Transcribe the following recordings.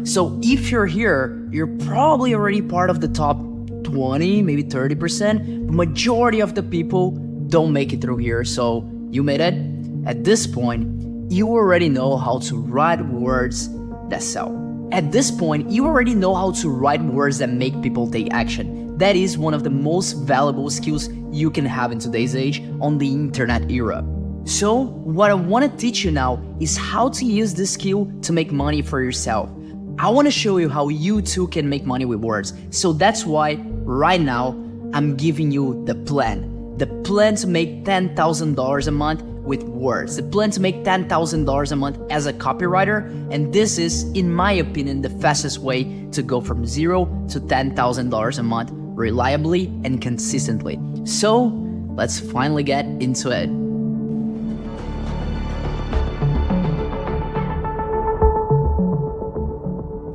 So if you're here, you're probably already part of the top 20, maybe 30%. Majority of the people don't make it through here. So you made it. At this point, you already know how to write words that sell. At this point, you already know how to write words that make people take action. That is one of the most valuable skills you can have in today's age on the internet era. So what I want to teach you now is how to use this skill to make money for yourself. I want to show you how you too can make money with words. So that's why right now I'm giving you the plan. The plan to make $10,000 a month with words. The plan to make $10,000 a month as a copywriter. And this is, in my opinion, the fastest way to go from $0 to $10,000 a month reliably and consistently. So let's finally get into it.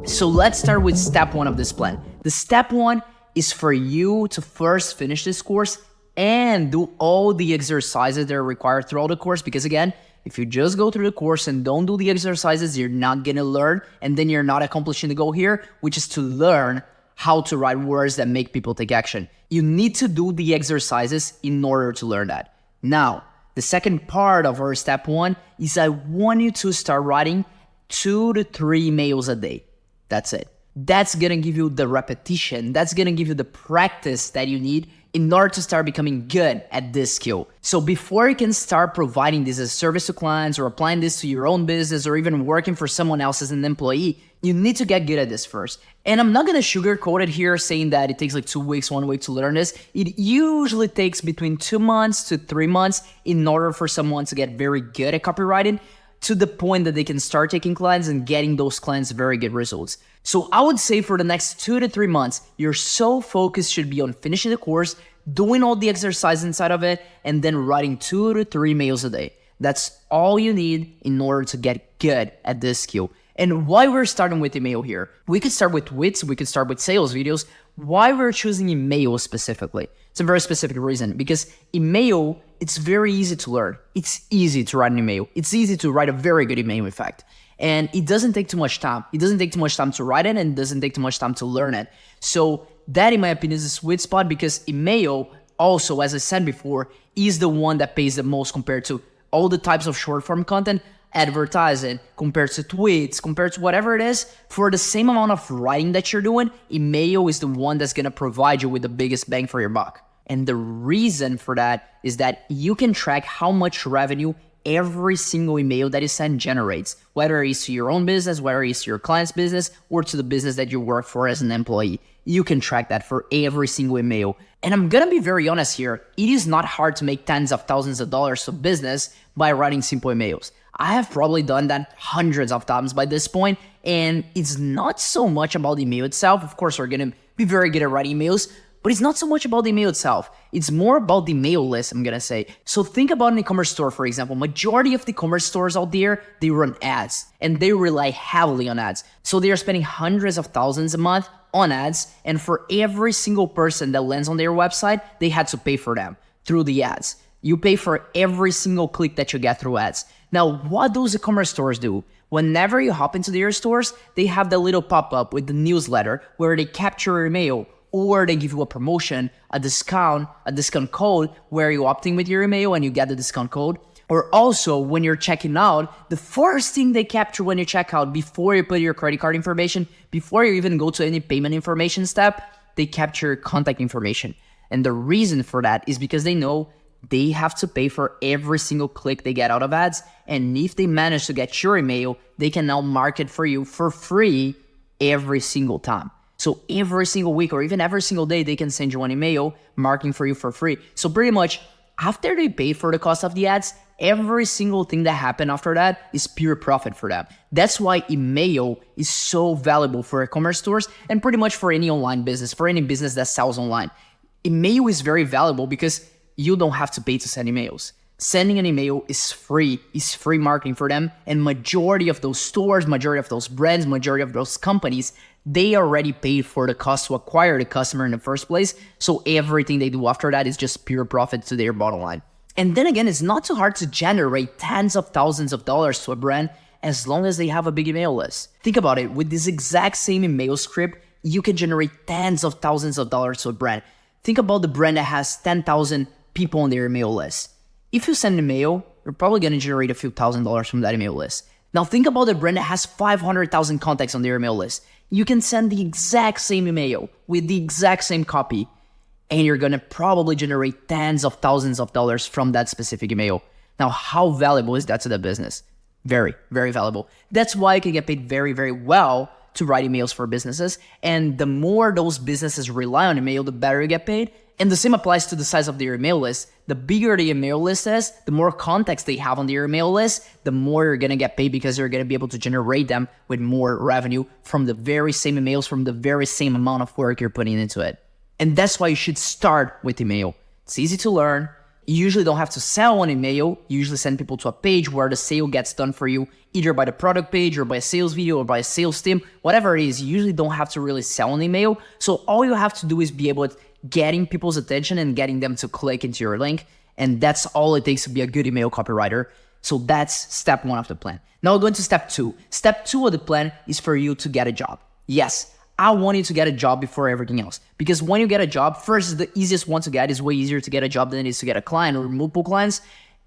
So let's start with step one of this plan. The step one is for you to first finish this course and do all the exercises that are required throughout the course. Because again, if you just go through the course and don't do the exercises, you're not gonna learn, and then you're not accomplishing the goal here, which is to learn how to write words that make people take action. You need to do the exercises in order to learn that. Now, the second part of our step one is I want you to start writing 2 to 3 emails a day. That's it. That's gonna give you the repetition. That's gonna give you the practice that you need in order to start becoming good at this skill. So before you can start providing this as a service to clients or applying this to your own business or even working for someone else as an employee, you need to get good at this first. And I'm not gonna sugarcoat it here saying that it takes like 2 weeks, 1 week to learn this. It usually takes between 2 months to 3 months in order for someone to get very good at copywriting, to the point that they can start taking clients and getting those clients very good results. So I would say for the next 2 to 3 months, your sole focus should be on finishing the course, doing all the exercise inside of it, and then writing 2 to 3 mails a day. That's all you need in order to get good at this skill. And why we're starting with email here? We could start with tweets, we could start with sales videos. Why we're choosing email specifically? It's a very specific reason, because email, it's very easy to learn. It's easy to write an email. It's easy to write a very good email, in fact. And it doesn't take too much time. It doesn't take too much time to write it, and it doesn't take too much time to learn it. So that, in my opinion, is a sweet spot, because email also, as I said before, is the one that pays the most compared to all the types of short form content, advertising, compared to tweets, compared to whatever it is. For the same amount of writing that you're doing, email is the one that's gonna provide you with the biggest bang for your buck. And the reason for that is that you can track how much revenue every single email that you send generates, whether it's to your own business, whether it's to your client's business, or to the business that you work for as an employee. You can track that for every single email. And I'm gonna be very honest here, it is not hard to make tens of thousands of dollars of business by writing simple emails. I have probably done that hundreds of times by this point, and it's not so much about the email itself. Of course, we're gonna be very good at writing emails, but it's not so much about the email itself. It's more about the mail list, I'm gonna say. So think about an e-commerce store, for example. Majority of the e-commerce stores out there, they run ads, and they rely heavily on ads. So they are spending hundreds of thousands a month on ads, and for every single person that lands on their website, they had to pay for them through the ads. You pay for every single click that you get through ads. Now, what those e-commerce stores do? Whenever you hop into their stores, they have the little pop-up with the newsletter where they capture your email, or they give you a promotion, a discount code where you opt in with your email and you get the discount code. Or also, when you're checking out, the first thing they capture when you check out, before you put your credit card information, before you even go to any payment information step, they capture your contact information. And the reason for that is because they know they have to pay for every single click they get out of ads. And if they manage to get your email, they can now market for you for free every single time. So every single week or even every single day, they can send you an email marketing for you for free. So pretty much after they pay for the cost of the ads, every single thing that happened after that is pure profit for them. That's why email is so valuable for e-commerce stores and pretty much for any online business, for any business that sells online. Email is very valuable because you don't have to pay to send emails. Sending an email is free marketing for them. And majority of those stores, majority of those brands, majority of those companies, they already paid for the cost to acquire the customer in the first place. So everything they do after that is just pure profit to their bottom line. And then again, it's not too hard to generate tens of thousands of dollars to a brand as long as they have a big email list. Think about it. With this exact same email script, you can generate tens of thousands of dollars to a brand. Think about the brand that has 10,000 people on their email list. If you send an email, you're probably going to generate a few $1,000s from that email list. Now think about a brand that has 500,000 contacts on their email list. You can send the exact same email with the exact same copy, and you're going to probably generate tens of thousands of dollars from that specific email. Now, how valuable is that to the business? Very, very valuable. That's why you can get paid very, very well to write emails for businesses. And the more those businesses rely on email, the better you get paid. And the same applies to the size of their email list. The bigger the email list is, the more contacts they have on their email list, the more you're going to get paid because you're going to be able to generate them with more revenue from the very same emails, from the very same amount of work you're putting into it. And that's why you should start with email. It's easy to learn. You usually don't have to sell on email. You usually send people to a page where the sale gets done for you, either by the product page or by a sales video or by a sales team, whatever it is. You usually don't have to really sell on email. So all you have to do is be able to getting people's attention and getting them to click into your link. And that's all it takes to be a good email copywriter. So that's step 1 of the plan. Now we're going to step 2. Step 2 of the plan is for you to get a job. Yes, I want you to get a job before everything else. Because when you get a job, first, the easiest one to get is way easier to get a job than it is to get a client or multiple clients.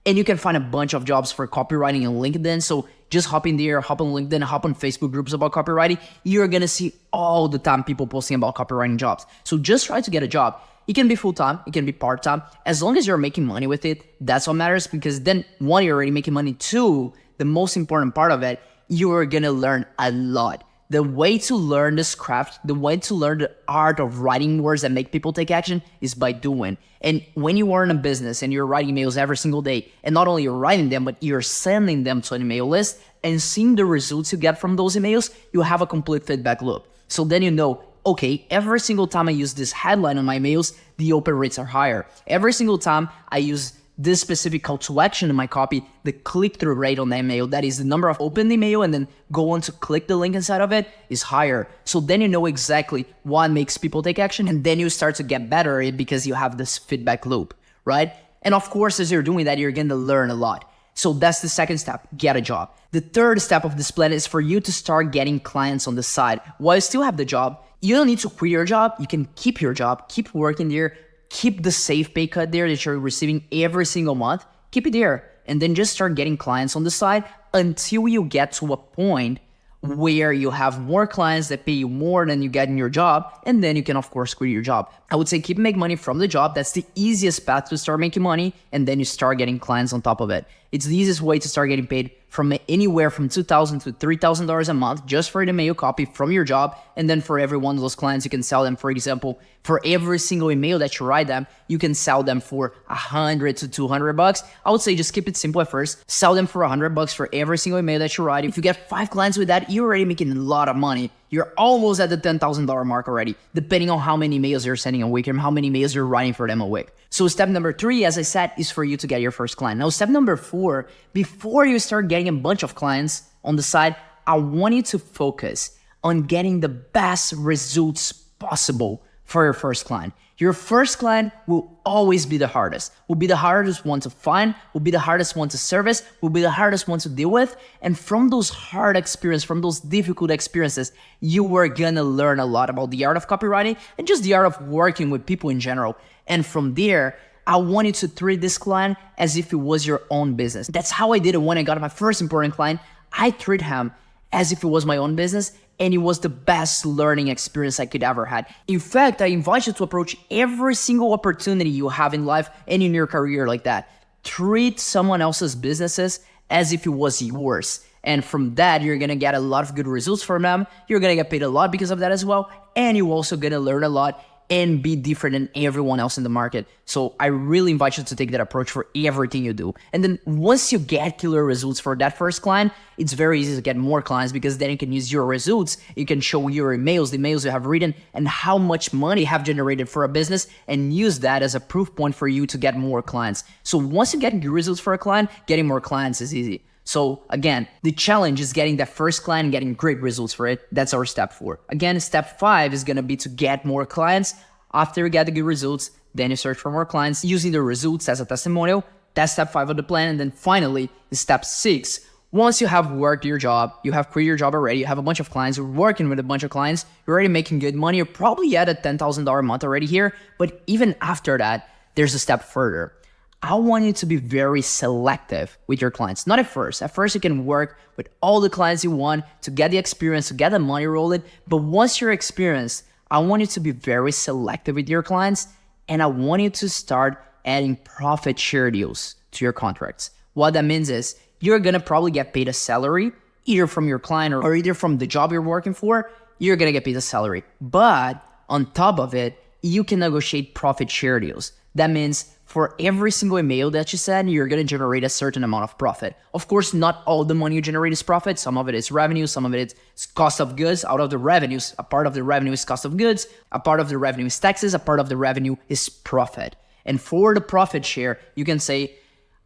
And you can find a bunch of jobs for copywriting on LinkedIn. So just hop in there, hop on LinkedIn, hop on Facebook groups about copywriting. You're going to see all the time people posting about copywriting jobs. So just try to get a job. It can be full-time, it can be part-time. As long as you're making money with it, that's what matters, because then 1, you're already making money. 2, the most important part of it, you are going to learn a lot. The way to learn this craft, the way to learn the art of writing words that make people take action is by doing. And when you are in a business and you're writing emails every single day, and not only you're writing them, but you're sending them to an email list and seeing the results you get from those emails, you have a complete feedback loop. So then you know, okay, every single time I use this headline on my emails, the open rates are higher. Every single time I use this specific call to action in my copy, the click-through rate on the email, that is the number of open email and then go on to click the link inside of it, is higher. So then you know exactly what makes people take action, and then you start to get better at it because you have this feedback loop, right? And of course, as you're doing that, you're going to learn a lot. So that's the second step, get a job. The third step of this plan is for you to start getting clients on the side. While you still have the job, you don't need to quit your job. You can keep your job, keep working there, keep the safe pay cut there that you're receiving every single month, keep it there, and then just start getting clients on the side until you get to a point where you have more clients that pay you more than you get in your job, and then you can, of course, quit your job. I would say keep making money from the job. That's the easiest path to start making money, and then you start getting clients on top of it. It's the easiest way to start getting paid from anywhere from $2,000 to $3,000 a month just for the email copy from your job. And then for every one of those clients, you can sell them, for example, for every single email that you write them, you can sell them for $100 to $200. I would say just keep it simple at first. Sell them for $100 for every single email that you write. If you get 5 clients with that, you're already making a lot of money. You're almost at the $10,000 mark already, depending on how many emails you're sending a week and how many emails you're writing for them a week. So step number 3, as I said, is for you to get your first client. Now, step number 4, before you start getting a bunch of clients on the side, I want you to focus on getting the best results possible for your first client. Your first client will always be the hardest, will be the hardest one to find, will be the hardest one to service, will be the hardest one to deal with. And from those hard experiences, from those difficult experiences, you are gonna learn a lot about the art of copywriting and just the art of working with people in general. And from there, I want you to treat this client as if it was your own business. That's how I did it when I got my first important client. I treat him as if it was my own business, and it was the best learning experience I could ever had. In fact, I invite you to approach every single opportunity you have in life and in your career like that. Treat someone else's businesses as if it was yours. And from that, you're gonna get a lot of good results from them. You're gonna get paid a lot because of that as well. And you're also gonna learn a lot and be different than everyone else in the market. So I really invite you to take that approach for everything you do. And then once you get killer results for that first client, it's very easy to get more clients, because then you can use your results. You can show your emails, the emails you have written, and how much money you have generated for a business, and use that as a proof point for you to get more clients. So once you get good results for a client, getting more clients is easy. So again, the challenge is getting that first client and getting great results for it. That's our step 4. Again, step 5 is going to be to get more clients. After you get the good results, then you search for more clients using the results as a testimonial. That's step 5 of the plan. And then finally, step 6, Once you have worked your job, you have quit your job already, you have a bunch of clients, you're working with a bunch of clients, you're already making good money, you're probably at a $10,000 a month already here. But even after that, there's a step further. I want you to be very selective with your clients. Not at first. At first, you can work with all the clients you want to get the experience, to get the money rolling. But once you're experienced, I want you to be very selective with your clients. And I want you to start adding profit share deals to your contracts. What that means is you're going to probably get paid a salary either from your client or either from the job you're working for. You're going to get paid a salary. But on top of it, you can negotiate profit share deals. That means for every single email that you send, you're going to generate a certain amount of profit. Of course, not all the money you generate is profit. Some of it is revenue. Some of it is cost of goods. Out of the revenues, a part of the revenue is cost of goods. A part of the revenue is taxes. A part of the revenue is profit. And for the profit share, you can say,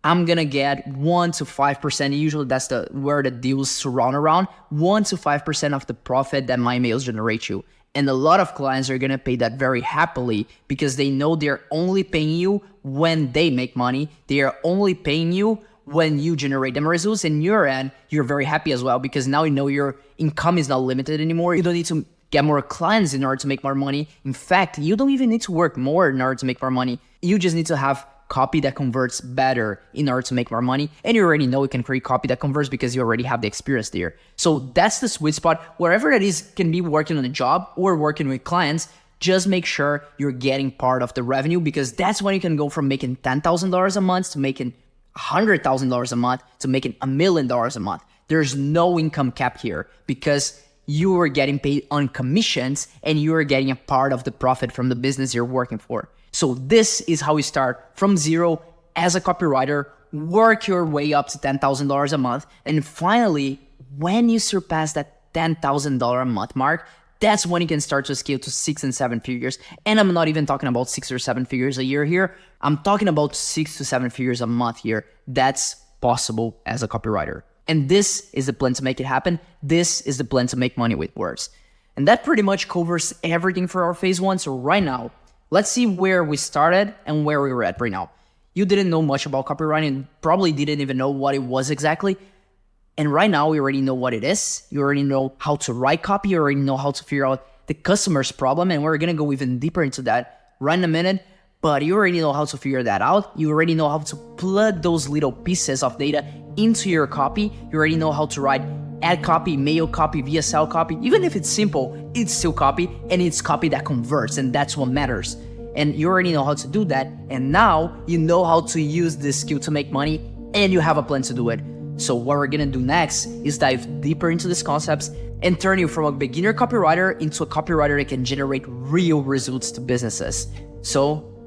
I'm going to get 1 to 5%. Usually that's where the deals surround around. 1 to 5% of the profit that my emails generate you. And a lot of clients are going to pay that very happily because they know they're only paying you when they make money. They are only paying you when you generate them results. And your end, you're very happy as well because now you know your income is not limited anymore. You don't need to get more clients in order to make more money. In fact, you don't even need to work more in order to make more money. You just need to have copy that converts better in order to make more money. And you already know you can create copy that converts because you already have the experience there. So that's the sweet spot. Wherever that is, can be working on a job or working with clients, just make sure you're getting part of the revenue because that's when you can go from making $10,000 a month to making $100,000 a month to making $1 million a month. There's no income cap here because you are getting paid on commissions and you are getting a part of the profit from the business you're working for. So this is how you start from zero as a copywriter, work your way up to $10,000 a month. And finally, when you surpass that $10,000 a month mark, that's when you can start to scale to 6 and 7 figures. And I'm not even talking about 6 or 7 figures a year here. I'm talking about 6 to 7 figures a month here. That's possible as a copywriter. And this is the plan to make it happen. This is the plan to make money with words. And that pretty much covers everything for our phase one. So right now, let's see where we started and where we're at right now. You didn't know much about copywriting, probably didn't even know what it was exactly. And right now, we already know what it is. You already know how to write copy. You already know how to figure out the customer's problem. And we're going to go even deeper into that right in a minute. But you already know how to figure that out. You already know how to plug those little pieces of data into your copy. You already know how to write ad copy, mail copy, VSL copy. Even if it's simple, it's still copy, and it's copy that converts, and that's what matters. And you already know how to do that. And now you know how to use this skill to make money, and you have a plan to do it. So what we're gonna do next is dive deeper into these concepts and turn you from a beginner copywriter into a copywriter that can generate real results to businesses. So